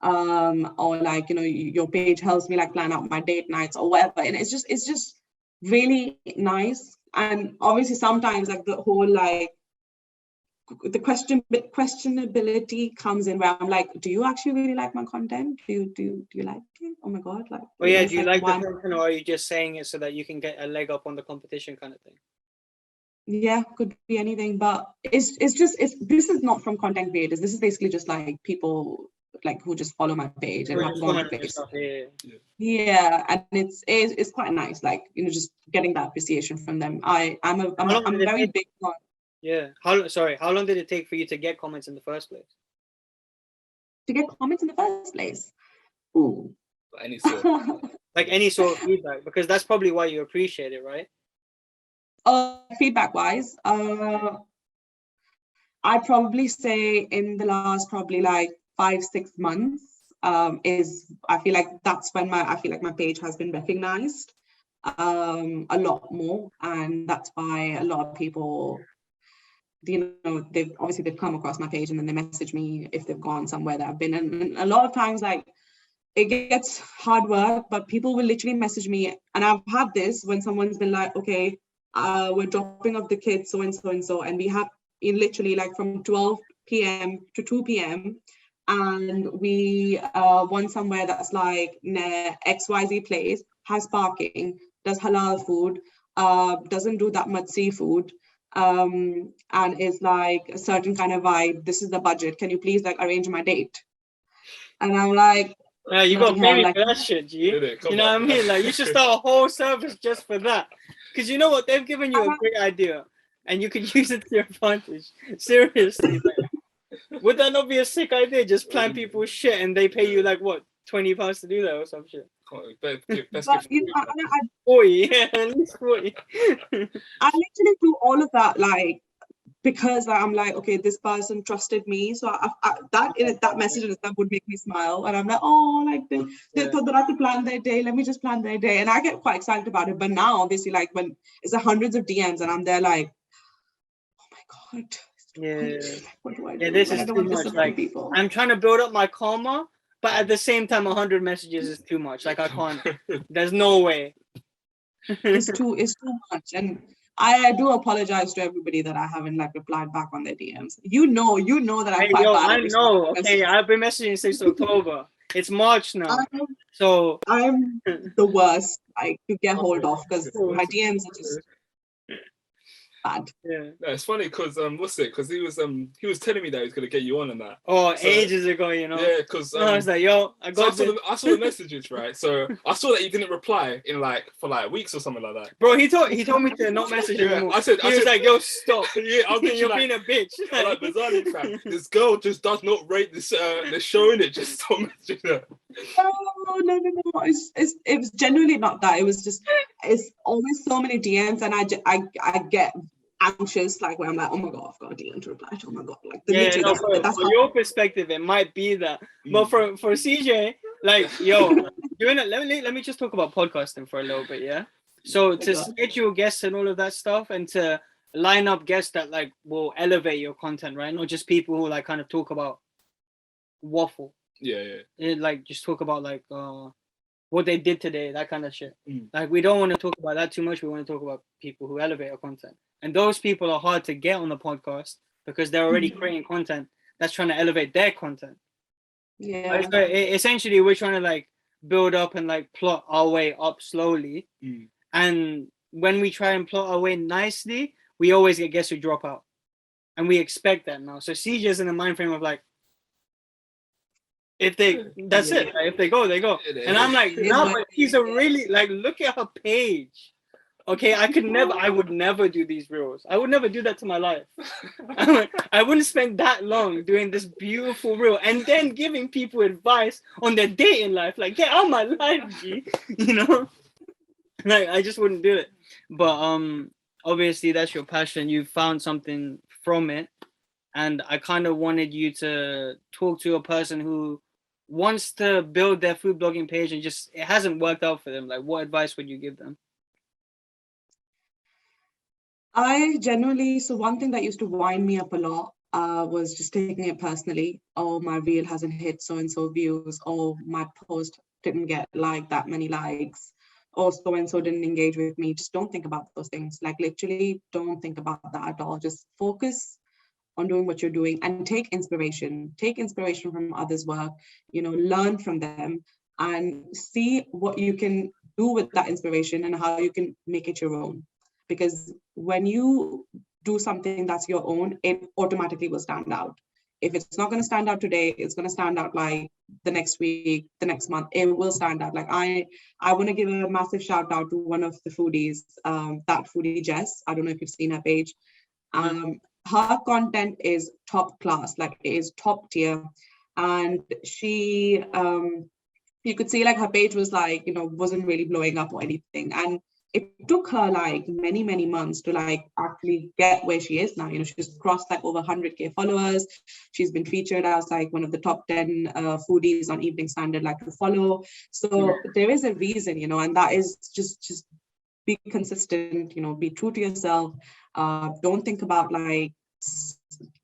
or like, you know, your page helps me like plan out my date nights or whatever, and it's just really nice. And obviously sometimes like the whole like the questionability comes in where I'm like, do you actually really like my content? Do you like it? Oh my god, like. Oh yeah, do you like the content, or are you just saying it so that you can get a leg up on the competition kind of thing? Yeah, could be anything, but this is not from content creators. This is basically just like people like who just follow my page and have gone to stuff. Yeah, and it's quite nice, like, you know, just getting that appreciation from them. I'm very big on. Yeah. How long did it take for you to get comments in the first place? To get comments in the first place? Ooh. Any sort. Like any sort of feedback, because that's probably why you appreciate it, right? Feedback wise, I'd probably say in the last probably like 5-6 months, I feel like that's when my page has been recognized a lot more, and that's why a lot of people, you know, they've come across my page and then they message me if they've gone somewhere that I've been. And a lot of times, like, it gets hard work, but people will literally message me, and I've had this when someone's been like, okay, we're dropping off the kids so and so and so, and we have in literally like from 12 p.m. to 2 p.m. and we want somewhere that's like near XYZ place, has parking, does halal food, doesn't do that much seafood, and is like a certain kind of vibe. This is the budget. Can you please like arrange my date? And I'm like, you got maybe like, for that shit, G. You know what I mean? Like, you should start a whole service just for that. Because you know what? They've given you a great idea, and you could use it to your advantage. Seriously, man. Would that not be a sick idea? Just plan people's shit, and they pay you like what, £20 to do that or some shit? 40, yeah, at least 40. I literally do all of that, like, because I'm like, okay, this person trusted me, so that message and stuff would make me smile, and I'm like, oh, like they thought that I could plan their day. Let me just plan their day, and I get quite excited about it. But now, obviously, like when it's hundreds of DMs, and I'm there like, oh my god, what do I do? This is too much. Like, people. I'm trying to build up my karma, but at the same time, 100 messages is too much. Like, I can't. There's no way. It's too much, and I do apologize to everybody that I haven't like replied back on their DMs. You know that I'm quite bad. I know. Okay, I've been messaging since October. It's March now, so I'm the worst, like, to get hold of, because my DMs are just bad. Yeah, no, it's funny because because he was telling me that he was gonna get you on and that. Oh, so, ages ago, you know. Yeah, because I was like, yo, I saw the messages, right? So I saw that he didn't reply in for weeks or something like that. Bro, he told me to not message anymore. I said, like, yo, stop. Yeah, I'll get you're being a bitch. Like, bizarrely, fam, this girl just does not rate this the show in it. Just stop messaging her. No. It's genuinely not that. It was just, it's always so many DMs, and I get anxious, like, where I'm like, oh my god, I've got a DM to reply to. Oh my god, like, that's from your perspective, it might be that, but for CJ, like, yo, let me just talk about podcasting for a little bit, yeah. So to schedule guests and all of that stuff, and to line up guests that like will elevate your content, right? Not just people who like kind of talk about waffle. Yeah. Like, just talk about like what they did today, that kind of shit. Like, we don't want to talk about that too much. We want to talk about people who elevate our content. And those people are hard to get on the podcast because they're already creating content that's trying to elevate their content. Yeah. So essentially, we're trying to like build up and like plot our way up slowly. And when we try and plot our way nicely, we always get guests who drop out. And we expect that now. So CJ's in the mind frame of like, if they, that's it. Like, if they go, they go. And I'm like, no, but he's a really, like, look at her page. Okay, I would never do these reels. I would never do that to my life. I wouldn't spend that long doing this beautiful reel and then giving people advice on their dating life. Like, get out of my life, G. You know? Like, I just wouldn't do it. But obviously that's your passion. You found something from it. And I kind of wanted you to talk to a person who wants to build their food blogging page and just, it hasn't worked out for them. Like, what advice would you give them? I genuinely, so one thing that used to wind me up a lot was just taking it personally. Oh, my reel hasn't hit so-and-so views. Oh, my post didn't get like that many likes. Or so-and-so didn't engage with me. Just don't think about those things. Like, literally don't think about that at all. Just focus on doing what you're doing, and take inspiration from others' work, learn from them and see what you can do with that inspiration and how you can make it your own. Because when you do something that's your own, it automatically will stand out. If it's not going to stand out today, it's going to stand out like the next week, the next month. It will stand out. Like I want to give a massive shout out to one of the foodies, that foodie Jess. I don't know if you've seen her page. Her content is top class, like it is top tier. And she, you could see like her page was like, wasn't really blowing up or anything. And it took her like many, many months to like actually get where she is now. She's crossed like over 100K followers. She's been featured as like one of the top 10 foodies on Evening Standard, like to follow. So there is a reason, and that is just be consistent, be true to yourself. Don't think about like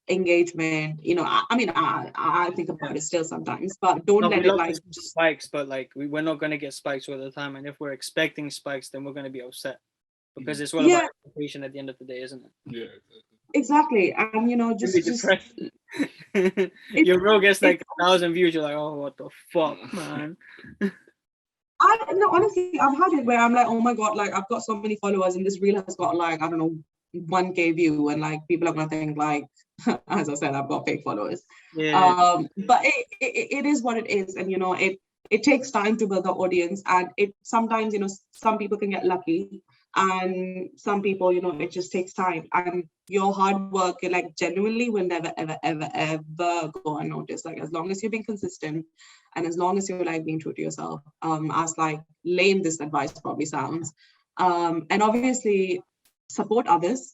engagement. I think about it still sometimes, but don't let it like spikes. But like we're not going to get spikes all the time, and if we're expecting spikes, then we're going to be upset, because it's all about expectation at the end of the day, isn't it? Yeah, exactly. And just your reel gets like 1,000 views, you're like, oh, what the fuck, man. Honestly, I've had it where I'm like, oh my god, like I've got so many followers and this reel has got like, I don't know, 1K view, and like people are gonna think like, as I said, I've got fake followers. But it is what it is, and it takes time to build the audience, and it sometimes some people can get lucky, and some people it just takes time, and your hard work like genuinely will never ever go unnoticed. Like as long as you're being consistent, and as long as you're like being true to yourself, as like lame this advice probably sounds, and obviously support others.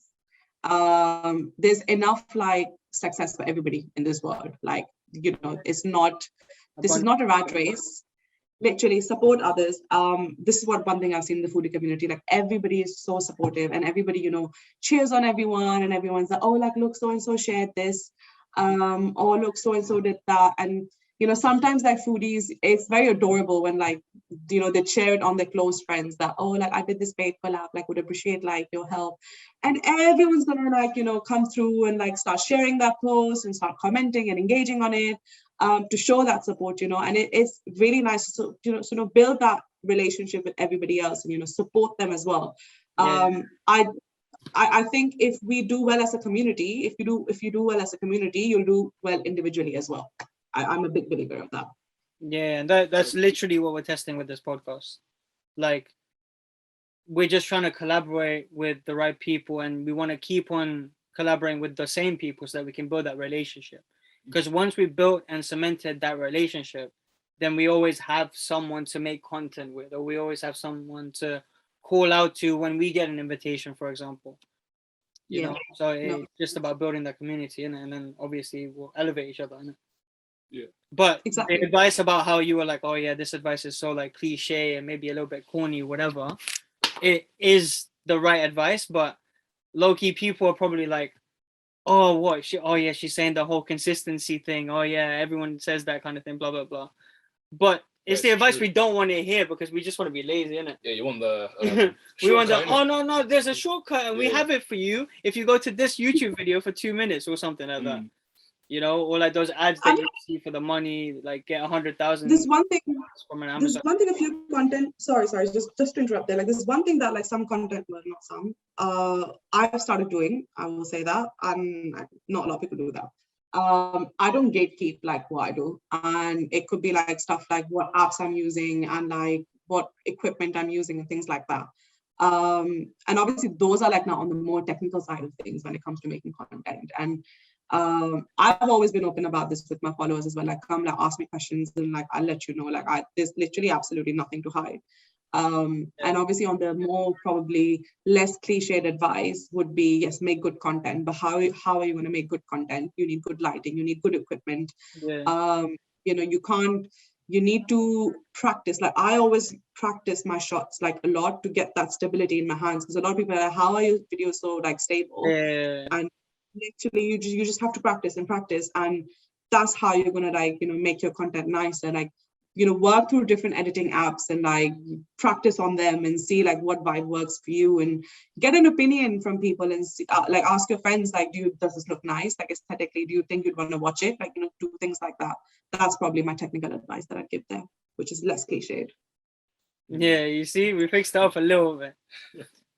There's enough like success for everybody in this world. Like this is not a rat race. Literally support others. This is one thing I've seen in the foodie community. Like everybody is so supportive, and everybody cheers on everyone, and everyone's like, oh, like look, so and so shared this, or look, so and so did that. And sometimes like foodies, it's very adorable when like they share it on their close friends that, oh, like I did this paid collab, like would appreciate like your help, and everyone's gonna like come through and like start sharing that post and start commenting and engaging on it, to show that support, and it's really nice to sort of build that relationship with everybody else and support them as well. I think if we do well as a community, if you do well as a community, you'll do well individually as well. I'm a big believer of that. Yeah, and that's literally what we're testing with this podcast. Like, we're just trying to collaborate with the right people, and we want to keep on collaborating with the same people so that we can build that relationship. Because once we built and cemented that relationship, then we always have someone to make content with, or we always have someone to call out to when we get an invitation, for example. You know, so it's just about building that community, and then obviously we'll elevate each other, innit? Yeah. But the advice about how you were like, oh yeah, this advice is so like cliche and maybe a little bit corny, whatever, it is the right advice. But low-key people are probably like, oh, what? She's saying the whole consistency thing. Oh yeah, everyone says that kind of thing, blah blah blah. But it's the advice we don't want to hear, because we just want to be lazy, innit? Yeah, you want the we want the no, there's a shortcut, and we have it for you if you go to this YouTube video for 2 minutes or something like that. Or like those ads that you see for the money, like get 100,000. This one thing a few content, sorry, just to interrupt there. Like this is one thing that like some content, well, not some, I've started doing, I will say that, and not a lot of people do that. I don't gatekeep like what I do, and it could be like stuff like what apps I'm using and like what equipment I'm using and things like that. And obviously those are like now on the more technical side of things when it comes to making content. And I've always been open about this with my followers as well. Like, come, like, ask me questions, and like I'll let you know. Like, there's literally absolutely nothing to hide. And obviously, on the more probably less cliched advice would be, yes, make good content. But how are you going to make good content? You need good lighting. You need good equipment. You need to practice. Like, I always practice my shots like a lot to get that stability in my hands, because a lot of people are like, how are your videos so like stable? And literally you just have to practice, and that's how you're gonna like make your content nicer. Like work through different editing apps and like practice on them and see like what vibe works for you, and get an opinion from people and see, like ask your friends, like, does this look nice? Like aesthetically, do you think you'd want to watch it? Like, do things like that. That's probably my technical advice that I'd give there, which is less cliched. Yeah, you see, we fixed it up a little bit.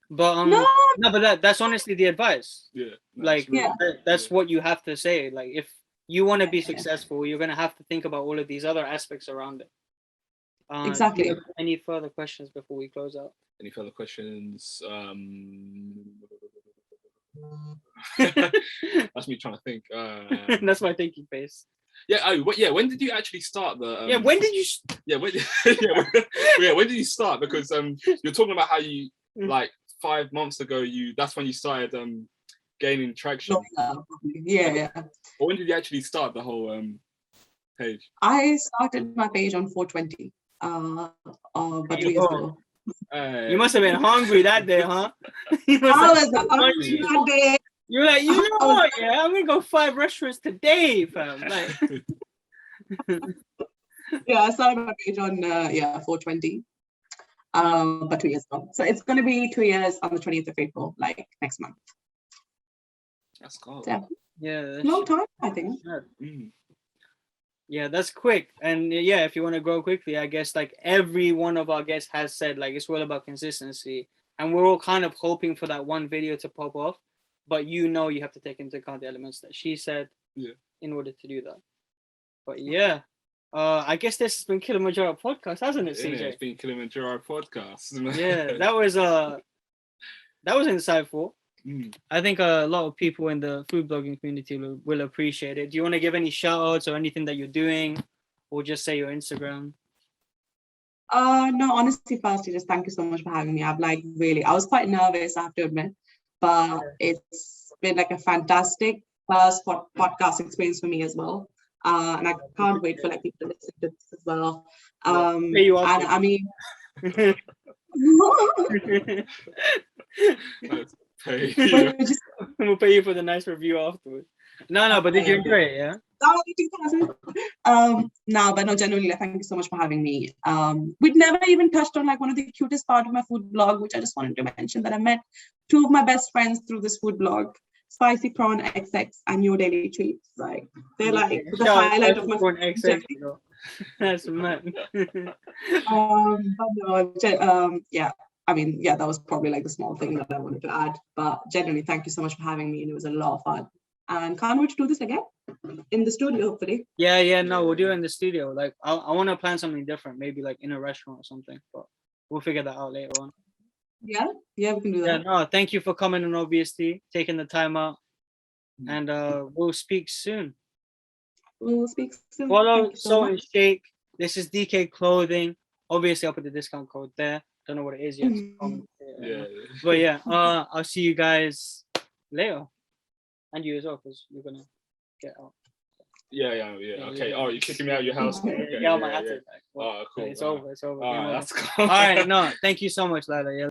But no, but that's honestly the advice. Yeah. Like that's what you have to say. Like if you want to be successful, you're gonna have to think about all of these other aspects around it. Exactly. Do you have any further questions before we close out? Any further questions? That's me trying to think. That's my thinking face. Yeah. When did you actually start the? When did you? When did you start? Because you're talking about how you like 5 months ago. That's when you started gaining traction. Yeah. But when did you actually start the whole page? I started my page on 420. But 2 years ago. You must have been hungry that day, huh? I was hungry that day. You're like, what? Yeah, I'm gonna go 5 restaurants today, fam. Like, yeah, I started my page on 420. But 2 years ago. So it's gonna be 2 years on the 20th of April, like next month. That's cool. Yeah, long time, I think. Yeah, that's quick. And yeah, if you want to grow quickly, I guess like every one of our guests has said, like it's all about consistency. And we're all kind of hoping for that one video to pop off. But you have to take into account the elements that she said in order to do that. But yeah, I guess this has been Kilimanjaro podcast, hasn't it, CJ? Yeah, it's been Kilimanjaro podcast. Yeah, that was insightful. I think a lot of people in the food blogging community will appreciate it. Do you want to give any shout outs or anything that you're doing, or just say your Instagram? No, honestly, firstly, just thank you so much for having me. I was quite nervous, I have to admit, but it's been like a fantastic first podcast experience for me as well. And I can't wait for like people to listen to this as well. And I mean, we'll pay you for the nice review afterwards. No, but did you enjoy it? Yeah. But genuinely, thank you so much for having me. We'd never even touched on like one of the cutest part of my food blog, which I just wanted to mention, that I met 2 of my best friends through this food blog, Spicy Prawn XX and Your Daily Treats. Like they're like the highlight of my food XX. That's mad. I mean, that was probably like the small thing that I wanted to add. But generally, thank you so much for having me, and it was a lot of fun. And can't wait to do this again in the studio, hopefully. Yeah, no, we'll do it in the studio. Like, I want to plan something different, maybe like in a restaurant or something, but we'll figure that out later on. Yeah, we can do that. Yeah, no, thank you for coming and obviously taking the time out. And we'll speak soon. Follow Salt and Shake. This is DK Clothing. Obviously, I'll put the discount code there. Don't know what it is yet. But yeah, I'll see you guys later. And you as well, because you're gonna get out. Yeah. Okay. Oh, you're kicking me out of your house? I might have to. Oh, cool. It's over. That's cool. All right. No, thank you so much, Lila. Yeah.